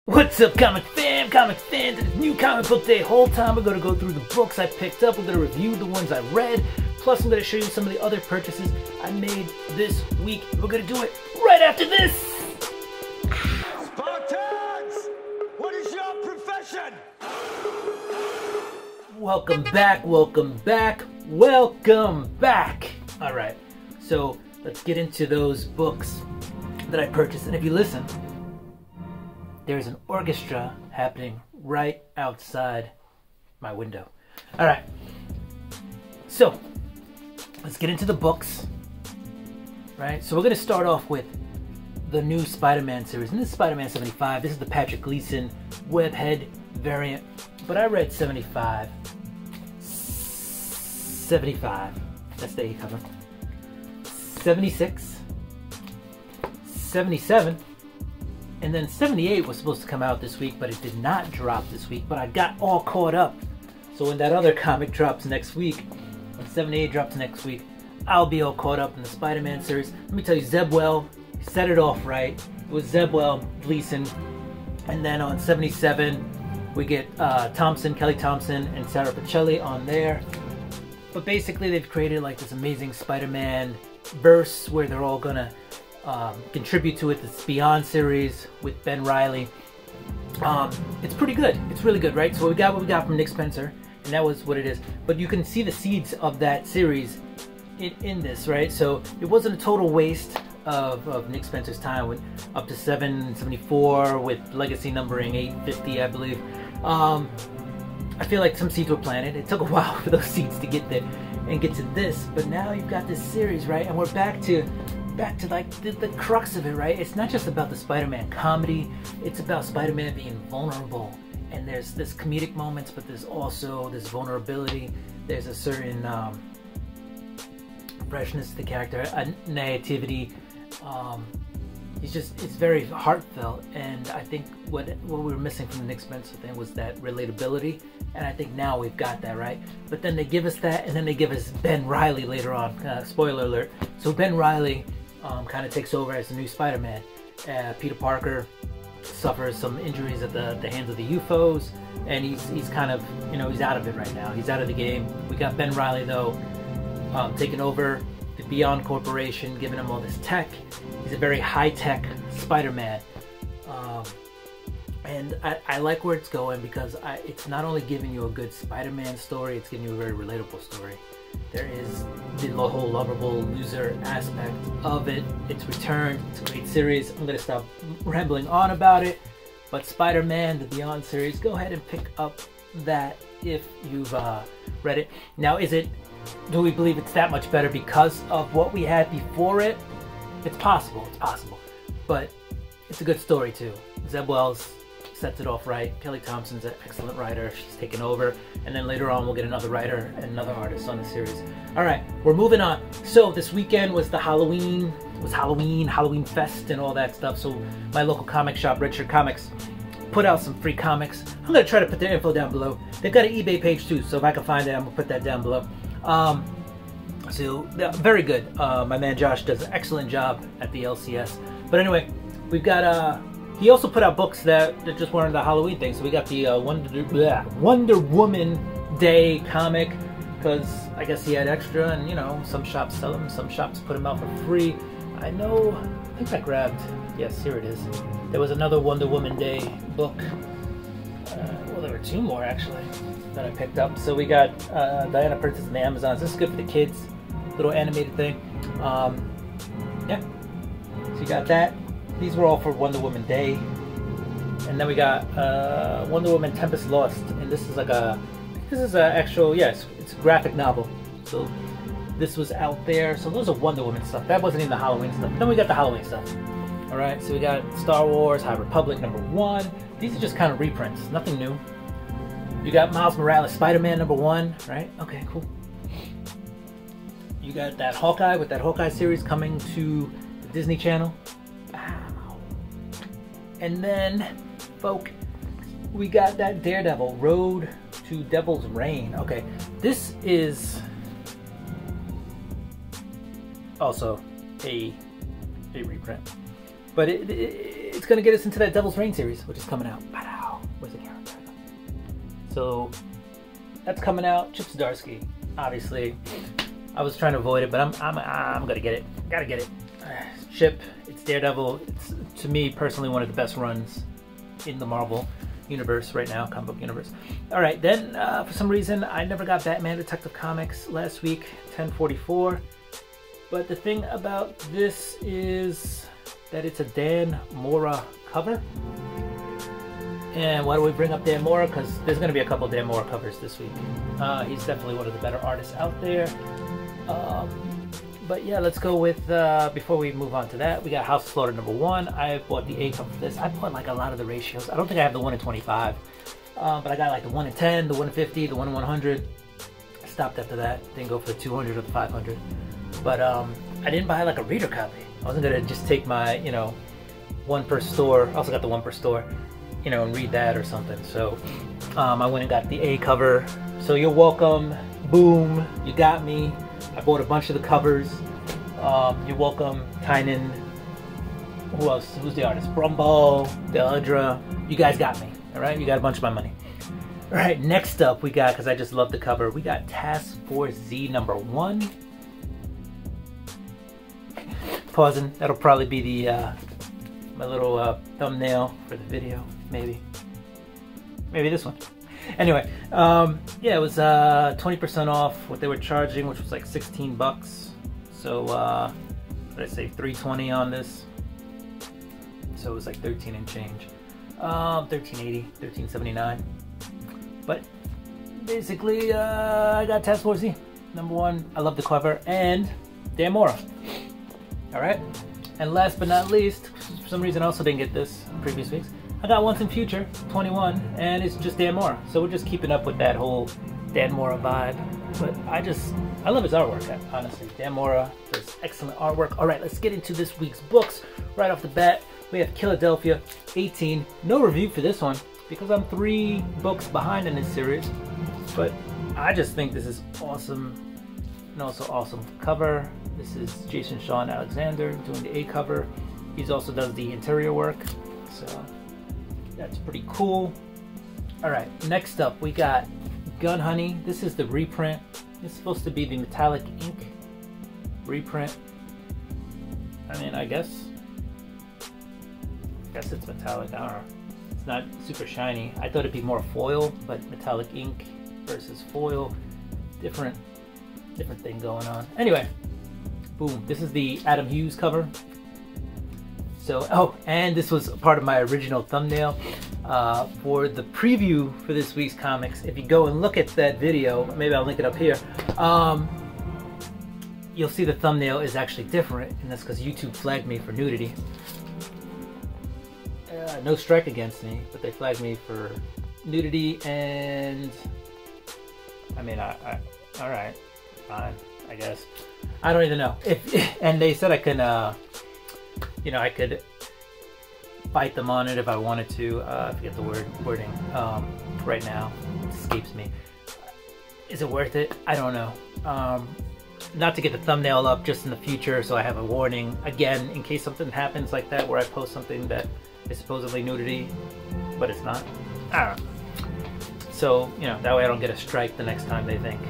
What's up, comic fam? Comic fans, it's new comic book day. Whole time we're gonna go through the books I picked up. We're gonna review the ones I read. Plus, I'm gonna show you some of the other purchases I made this week. We're gonna do it right after this. Spartans! What is your profession? Welcome back, welcome back, welcome back. All right, so let's get into those books that I purchased. And if you listen, there's an orchestra happening right outside my window. All right, so let's get into the books, right? So we're gonna start off with the new Spider-Man series, and this is Spider-Man 75. This is the Patrick Gleason webhead variant, but I read 75, that's the A cover, 76, 77, and then 78 was supposed to come out this week, but it did not drop this week, but I got all caught up. So when that other comic drops next week, when 78 drops next week, I'll be all caught up in the Spider-Man series. Let me tell you, Zebwell set it off right. It was Zebwell, Gleason, and then on 77, we get Kelly Thompson, and Sarah Pichelli on there. But basically, they've created like this amazing Spider-Man verse where they're all gonna contribute to it. This Beyond series with Ben Reilly. It's pretty good. It's really good, right? So we got what we got from Nick Spencer, and that was what it is. But you can see the seeds of that series in this, right? So it wasn't a total waste of Nick Spencer's time, with up to 774 with legacy numbering 850, I believe. I feel like some seeds were planted. It took a while for those seeds to get there and get to this, but now you've got this series, right? And we're back to like the crux of it, right? It's not just about the Spider-Man comedy. It's about Spider-Man being vulnerable, and there's this comedic moments, but there's also this vulnerability. There's a certain freshness to the character, a naivety. It's very heartfelt, and I think what we were missing from the Nick Spencer thing was that relatability, and I think now we've got that, right? But then they give us that, and then they give us Ben Reilly later on. Spoiler alert. So Ben Reilly kind of takes over as the new Spider-Man. Peter Parker suffers some injuries at the hands of the UFOs, and he's kind of, he's out of it right now. He's out of the game. We got Ben Reilly though, taking over the Beyond Corporation, giving him all this tech. He's a very high-tech Spider-Man, and I like where it's going, because it's not only giving you a good Spider-Man story, it's giving you a very relatable story. There is the whole lovable loser aspect of it. It's returned. It's a great series. I'm going to stop rambling on about it, but Spider-Man, the Beyond series, go ahead and pick up that if you've read it. Now, do we believe it's that much better because of what we had before it? It's possible, but it's a good story too. Zeb Wells sets it off right. Kelly Thompson's an excellent writer. She's taken over, and then later on we'll get another writer and another artist on the series. All right, we're moving on. So this weekend was Halloween Fest and all that stuff. So my local comic shop, Red Shirt Comics, put out some free comics. I'm gonna try to put their info down below. They've got an eBay page too, so if I can find it, I'm gonna put that down below. So yeah, very good. My man Josh does an excellent job at the LCS. But anyway, we've got he also put out books that just weren't the Halloween thing. So we got the Wonder Woman Day comic, because I guess he had extra, and some shops sell them, some shops put them out for free. I think I grabbed, yes, here it is. There was another Wonder Woman Day book. Well, there were two more actually that I picked up. So we got Diana purchased on the Amazons. This is good for the kids, little animated thing. Yeah, so you got that. These were all for Wonder Woman Day. And then we got Wonder Woman Tempest Lost, and this is actual, yes, it's a graphic novel. So this was out there. So those are Wonder Woman stuff. That wasn't even the Halloween stuff. Then we got the Halloween stuff. All right, so we got Star Wars High Republic #1. These are just kind of reprints, nothing new. You got Miles Morales Spider-Man #1, right? Okay, cool. You got that Hawkeye with that Hawkeye series coming to the Disney Channel. Wow. And then, folk, we got that Daredevil Road to Devil's Reign. Okay, this is also a reprint, but it's going to get us into that Devil's Reign series, which is coming out. Wow. Where's the camera? So that's coming out. Chip Zdarsky, obviously. I was trying to avoid it, but I'm gonna get it. Gotta get it. Chip, it's Daredevil. It's, to me personally, one of the best runs in the Marvel universe right now, comic book universe. All right, then for some reason I never got Batman Detective Comics last week, 1044. But the thing about this is that it's a Dan Mora cover. And why do we bring up Dan Mora? Because there's going to be a couple Dan Mora covers this week. He's definitely one of the better artists out there. But yeah, let's go with, before we move on to that, we got House of Slaughter #1. I bought the A cover for this. I bought like a lot of the ratios. I don't think I have the 1 in 25. But I got like the 1 in 10, the 1 in 50, the 1 in 100. I stopped after that. Didn't go for the 200 or the 500. But I didn't buy like a reader copy. I wasn't going to just take my, you know, 1 per store. I also got the 1 per store. You know, and read that or something. So I went and got the A cover. So you're welcome. Boom, you got me. I bought a bunch of the covers. You're welcome. Tynan. Who else? Who's the artist? Brumbo, Deldra. You guys got me. All right, you got a bunch of my money. All right, next up we got, because I just love the cover, we got Task Force Z #1. Pausing. That'll probably be the my little thumbnail for the video. Maybe this one. Anyway, yeah, it was 20% off what they were charging, which was like 16 bucks. So what did I say, 320 on this? So it was like 13 and change. 1380, 1379. But basically, I got Task Force Z #1. I love the cover and Dan Mora. All right. And last but not least, for some reason I also didn't get this in previous weeks. I got Once in Future 21, and it's just Dan Mora. So we're just keeping up with that whole Dan Mora vibe. But I love his artwork, honestly. Dan Mora does excellent artwork. All right, let's get into this week's books. Right off the bat, we have Philadelphia 18. No review for this one because I'm 3 books behind in this series. But I just think this is awesome, and also awesome cover. This is Jason Sean Alexander doing the A cover. He also does the interior work, so that's pretty cool. All right, next up we got Gun Honey. This is the reprint. It's supposed to be the metallic ink reprint. I mean, I guess it's metallic. I don't know. It's not super shiny. I thought it'd be more foil, but metallic ink versus foil, different thing going on. Anyway, boom. This is the Adam Hughes cover. So, oh, and this was part of my original thumbnail for the preview for this week's comics. If you go and look at that video, maybe I'll link it up here, you'll see the thumbnail is actually different, and that's because YouTube flagged me for nudity. No strike against me, but they flagged me for nudity, and I mean, all right, fine, I guess. I don't even know. And they said I can, you know, I could fight them on it if I wanted to. I forget the wording right now. It escapes me. Is it worth it? I don't know. Not to get the thumbnail up just in the future, so I have a warning again in case something happens like that where I post something that is supposedly nudity, but it's not. I don't know. So, you know, that way I don't get a strike the next time they think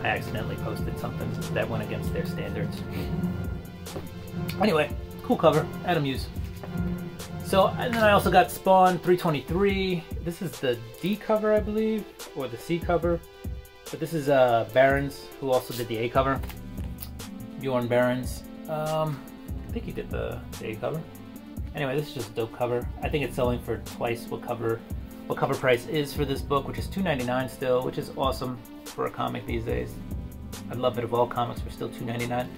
I accidentally posted something that went against their standards. Anyway, cool cover, Adam Hughes. So, and then I also got Spawn 323. This is the D cover, I believe, or the C cover. But this is Barons, who also did the A cover. Bjorn Barons. I think he did the A cover. Anyway, this is just a dope cover. I think it's selling for twice what cover price is for this book, which is $2.99 still, which is awesome for a comic these days. I'd love it if all comics were still $2.99.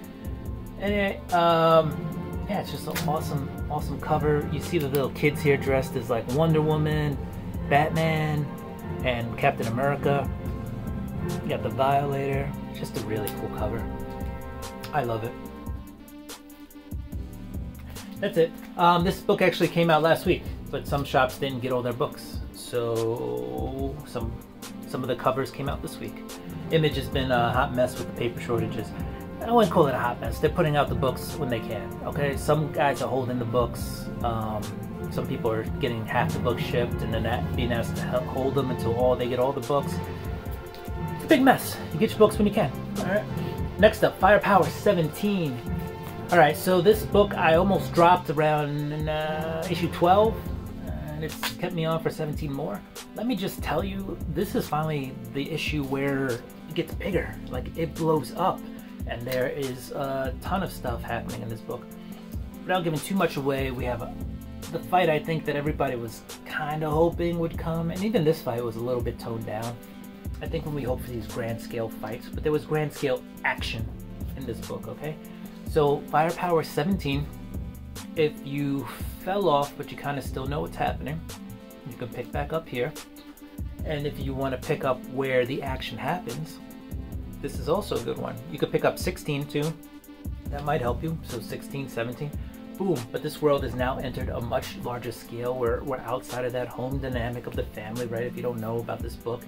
Anyway, yeah, it's just an awesome cover. You see the little kids here dressed as like Wonder Woman, Batman, and Captain America. You got the Violator. Just a really cool cover. I love it. That's it. This book actually came out last week, but some shops didn't get all their books. So some of the covers came out this week. Image has been a hot mess with the paper shortages. I wouldn't call it a hot mess. They're putting out the books when they can. Okay, some guys are holding the books. Some people are getting half the book shipped and then being asked to hold them until they get all the books. It's a big mess. You get your books when you can. All right. Next up, Firepower 17. All right, so this book I almost dropped around issue 12, and it's kept me on for 17 more. Let me just tell you, this is finally the issue where it gets bigger. Like, it blows up, and there is a ton of stuff happening in this book. Without giving too much away, we have the fight I think that everybody was kind of hoping would come, and even this fight was a little bit toned down. I think when we hope for these grand scale fights, but there was grand scale action in this book, okay? So Firepower 17, if you fell off but you kind of still know what's happening, you can pick back up here. And if you want to pick up where the action happens, this is also a good one. You could pick up 16 too. That might help you. So 16, 17, boom. But this world has now entered a much larger scale. We're outside of that home dynamic of the family, right? If you don't know about this book,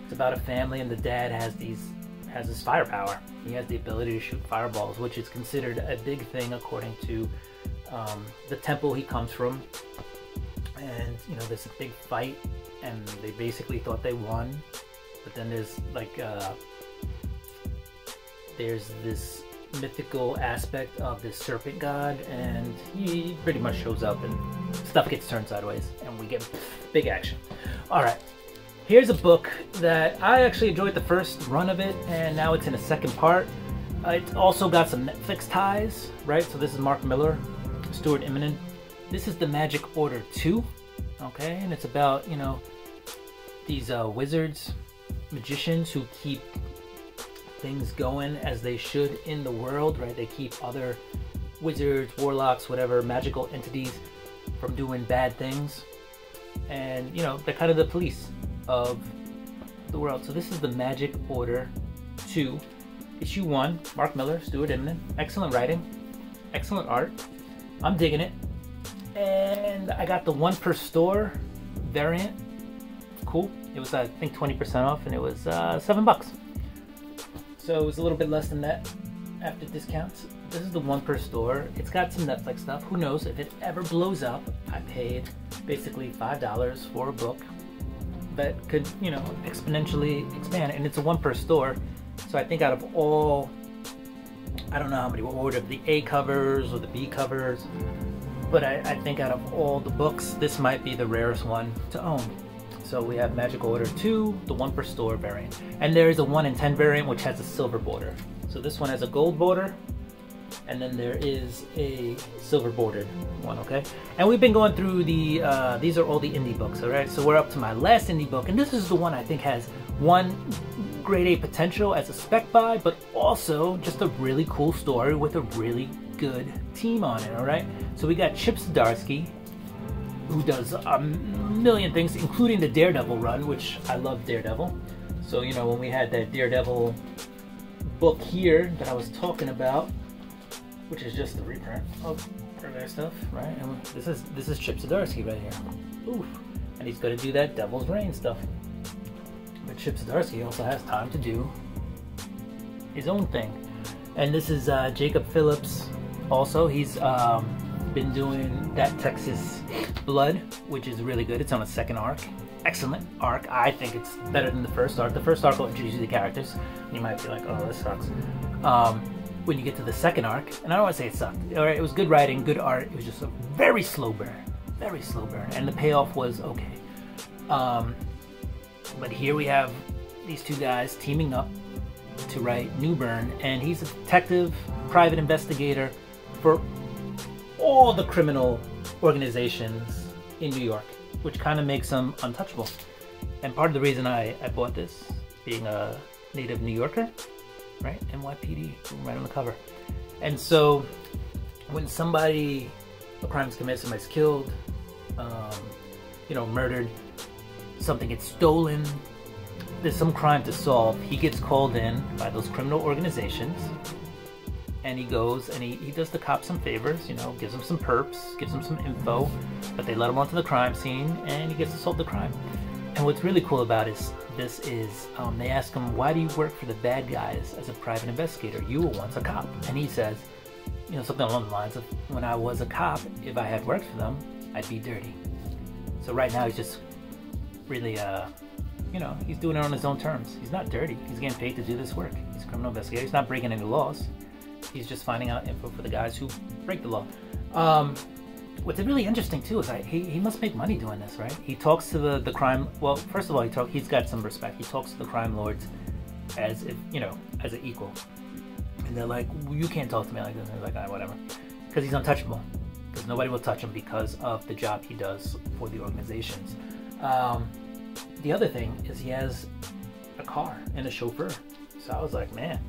it's about a family and the dad has this firepower. He has the ability to shoot fireballs, which is considered a big thing according to the temple he comes from. And you know, there's a big fight, and they basically thought they won, but then there's like there's this mythical aspect of this serpent god, and he pretty much shows up, and stuff gets turned sideways, and we get big action. All right. Here's a book that I actually enjoyed the first run of it, and now it's in a second part. It's also got some Netflix ties, right? So this is Mark Miller, Stuart Immonen. This is The Magic Order 2, okay? And it's about, you know, these wizards, magicians who keep things going as they should in the world, right? They keep other wizards, warlocks, whatever, magical entities from doing bad things. And, you know, they're kind of the police of the world. So this is The Magic Order 2, issue 1, Mark Miller, Stuart Immonen. Excellent writing, excellent art. I'm digging it. And I got the 1 per store variant. Cool. It was, I think, 20% off, and it was $7. So it was a little bit less than that after discounts. This is the 1 per store. It's got some Netflix stuff. Who knows if it ever blows up? I paid basically $5 for a book that could, you know, exponentially expand, and it's a 1 per store. So I think out of all, I don't know how many were ordered, the A covers or the B covers, but I think out of all the books, this might be the rarest one to own. So we have Magic Order 2, the 1 per store variant, and there is a 1 in 10 variant which has a silver border. So this one has a gold border, and then there is a silver bordered one, okay? And we've been going through the, these are all the indie books, all right? So we're up to my last indie book, and this is the one I think has one grade A potential as a spec buy, but also just a really cool story with a really good team on it, all right? So we got Chip Zdarsky, who does a million things, including the Daredevil run, which I love Daredevil. So, you know, when we had that Daredevil book here that I was talking about, which is just the reprint of earlier stuff, right? And this is Chip Zdarsky right here. Oof. And he's going to do that Devil's Reign stuff. But Chip Zdarsky also has time to do his own thing. And this is Jacob Phillips also. He's been doing that Texas Blood, which is really good. It's on a second arc. Excellent arc. I think it's better than the first arc. The first arc will introduce you to the characters. And you might be like, oh, this sucks. When you get to the second arc, and I don't want to say it sucked. All right, it was good writing, good art. It was just a very slow burn. Very slow burn. And the payoff was okay. But here we have these two guys teaming up to write New Burn, and he's a detective, private investigator for all the criminal organizations in New York, which kind of makes him untouchable. And part of the reason I bought this, being a native New Yorker, right? NYPD, right on the cover. And so when a crime is committed, somebody's killed, you know, murdered, something gets stolen, there's some crime to solve, he gets called in by those criminal organizations, and he goes and he does the cops some favors, you know, gives them some perps, gives them some info, but they let him onto the crime scene, and he gets to solve the crime. And what's really cool about this is they ask him, why do you work for the bad guys as a private investigator? You were once a cop. And he says, you know, something along the lines of, when I was a cop, if I had worked for them, I'd be dirty. So right now he's just really, you know, he's doing it on his own terms. He's not dirty. He's getting paid to do this work. He's a criminal investigator. He's not breaking any laws. He's just finding out info for the guys who break the law. What's really interesting too is he must make money doing this, right? He talks to the crime. Well, first of all, he's got some respect. He talks to the crime lords as if, you know, as an equal. And they're like, well, you can't talk to me like this. And he's like, ah, whatever, because he's untouchable. Because nobody will touch him because of the job he does for the organizations. The other thing is he has a car and a chauffeur. So I was like, man,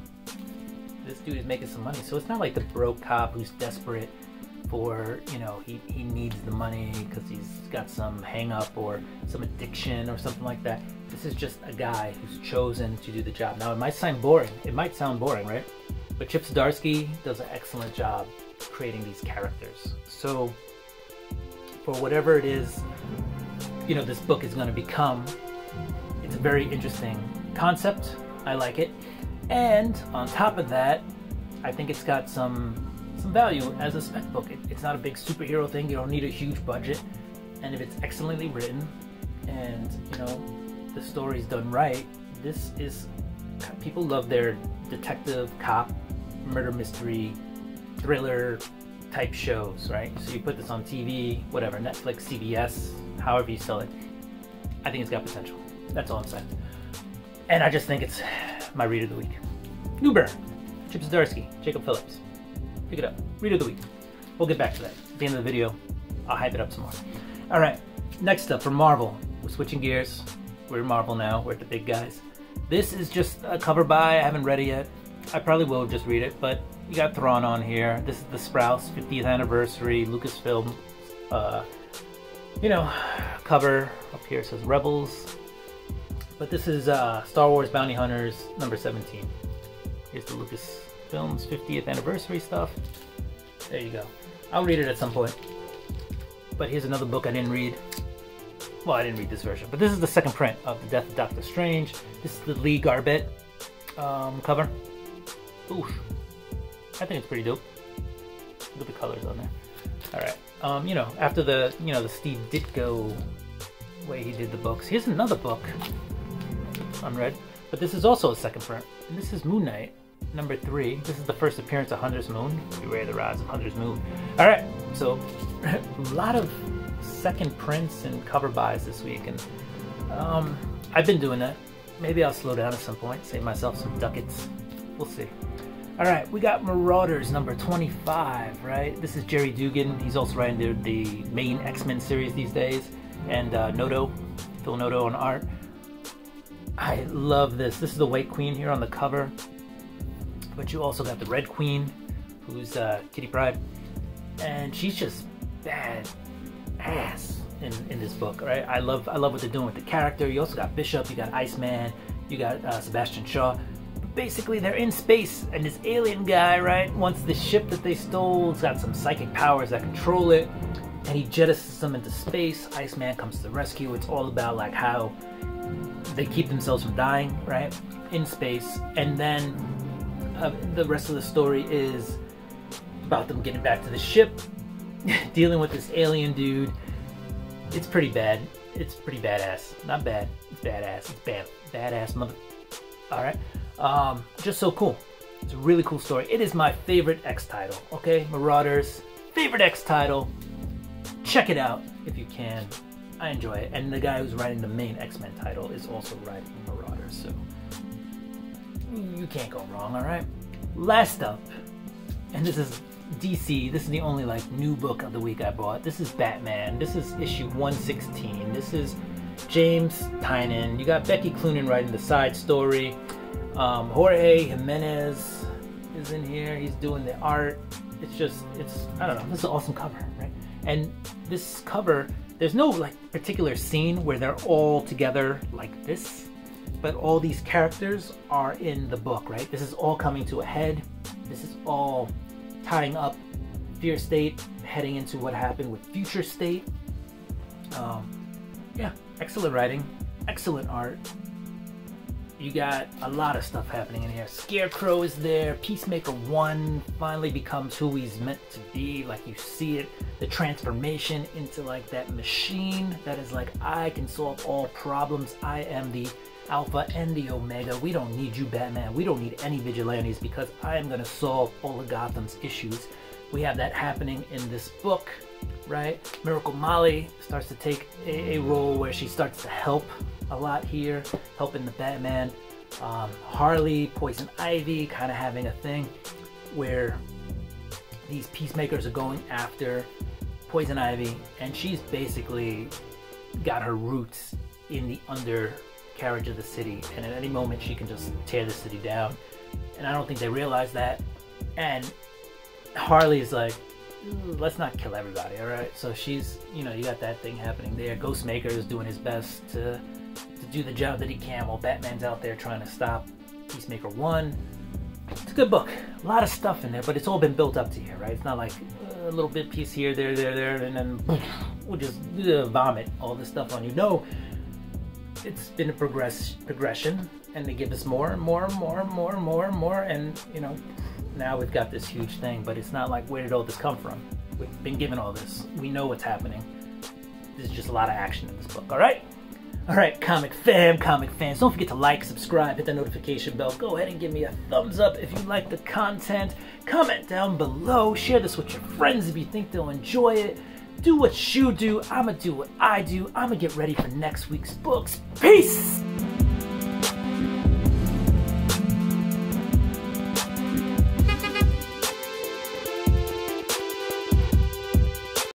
this dude is making some money. So it's not like the broke cop who's desperate for, you know, he needs the money because he's got some hang up or some addiction or something like that. This is just a guy who's chosen to do the job. Now it might sound boring. It might sound boring, right? But Chip Zdarsky does an excellent job creating these characters. So for whatever it is, you know, this book is going to become, it's a very interesting concept. I like it. And on top of that, I think it's got some value as a spec book. It's not a big superhero thing. You don't need a huge budget. And if it's excellently written and, you know, the story's done right, this is, people love their detective, cop, murder mystery, thriller type shows, right? So you put this on TV, whatever, Netflix, CBS, however you sell it. I think it's got potential. That's all I'm saying. And I just think it's my read of the week. Newburn, Chip Zdarsky, Jacob Phillips. Pick it up. Read of the week. We'll get back to that. At the end of the video, I'll hype it up some more. All right, next up from Marvel. We're switching gears. We're in Marvel now. We're at the big guys. This is just a cover by. I haven't read it yet. I probably will just read it, but you got Thrawn on here. This is the Sprouse 50th anniversary Lucasfilm, you know, cover. Up here says Rebels. But this is Star Wars Bounty Hunters number 17. Here's the Lucasfilm's 50th anniversary stuff. There you go. I'll read it at some point. But here's another book I didn't read. Well, I didn't read this version, but this is the second print of The Death of Doctor Strange. This is the Lee Garbett cover. Oof. I think it's pretty dope. Look at the colors on there. All right. You know, after the, you know, the Steve Ditko way he did the books. Here's another book. Unread. But this is also a second print. And this is Moon Knight, number 3. This is the first appearance of Hunter's Moon. Beware the rise of Hunter's Moon. All right. So, a lot of second prints and cover buys this week. And I've been doing that. Maybe I'll slow down at some point. Save myself some ducats. We'll see. All right, we got Marauders number 25, right? This is Jerry Dugan. He's also writing the main X-Men series these days. And Phil Noto on art. I love this. This is the White Queen here on the cover. But you also got the Red Queen, who's Kitty Pryde. And she's just bad ass in this book, right? I love what they're doing with the character. You also got Bishop, you got Iceman, you got Sebastian Shaw. Basically, they're in space, and this alien guy, right, wants the ship that they stole. It's got some psychic powers that control it, and he jettisons them into space. Iceman comes to the rescue. It's all about like how they keep themselves from dying, right, in space. And then the rest of the story is about them getting back to the ship, dealing with this alien dude. It's pretty bad. It's pretty badass. Not bad. It's badass. It's bad. Badass mother. All right. Just so cool. It's a really cool story. It is my favorite X title. Okay, Marauders, favorite X title. Check it out if you can. I enjoy it. And the guy who's writing the main X-Men title is also writing Marauders, so you can't go wrong. All right. Last up, and this is DC. This is the only like new book of the week I bought. This is Batman. This is issue 116. This is James Tynion. You got Becky Cloonan writing the side story. Jorge Jimenez is in here. He's doing the art. It's I don't know. This is an awesome cover, right? And this cover, there's no like particular scene where they're all together like this, but all these characters are in the book, right? This is all coming to a head. This is all tying up Fear State, heading into what happened with Future State. Yeah, excellent writing, excellent art. You got a lot of stuff happening in here. Scarecrow is there. Peacemaker 1 finally becomes who he's meant to be. Like, you see it, the transformation into like that machine that is like, I can solve all problems. I am the Alpha and the Omega. We don't need you, Batman. We don't need any vigilantes because I am going to solve all of Gotham's issues. We have that happening in this book, right? Miracle Molly starts to take a role where she starts to help a lot here, helping the Batman. Harley, Poison Ivy kind of having a thing where these peacemakers are going after Poison Ivy, and she's basically got her roots in the undercarriage of the city, and at any moment she can just tear the city down. And I don't think they realize that. And Harley is like, let's not kill everybody, all right? So she's, you know, you got that thing happening there. Ghostmaker is doing his best to do the job that he can while Batman's out there trying to stop Peacemaker 1. It's a good book. A lot of stuff in there, but it's all been built up to here, right? It's not like a little bit piece here, there, and then boom, we'll just vomit all this stuff on you. No, it's been a progression, and they give us more and more, and, you know, now we've got this huge thing, but it's not like, where did all this come from? We've been given all this. We know what's happening. There's just a lot of action in this book, all right? All right, comic fans, don't forget to like, subscribe, hit the notification bell. Go ahead and give me a thumbs up if you like the content. Comment down below. Share this with your friends if you think they'll enjoy it. Do what you do. I'ma do what I do. I'ma get ready for next week's books. Peace!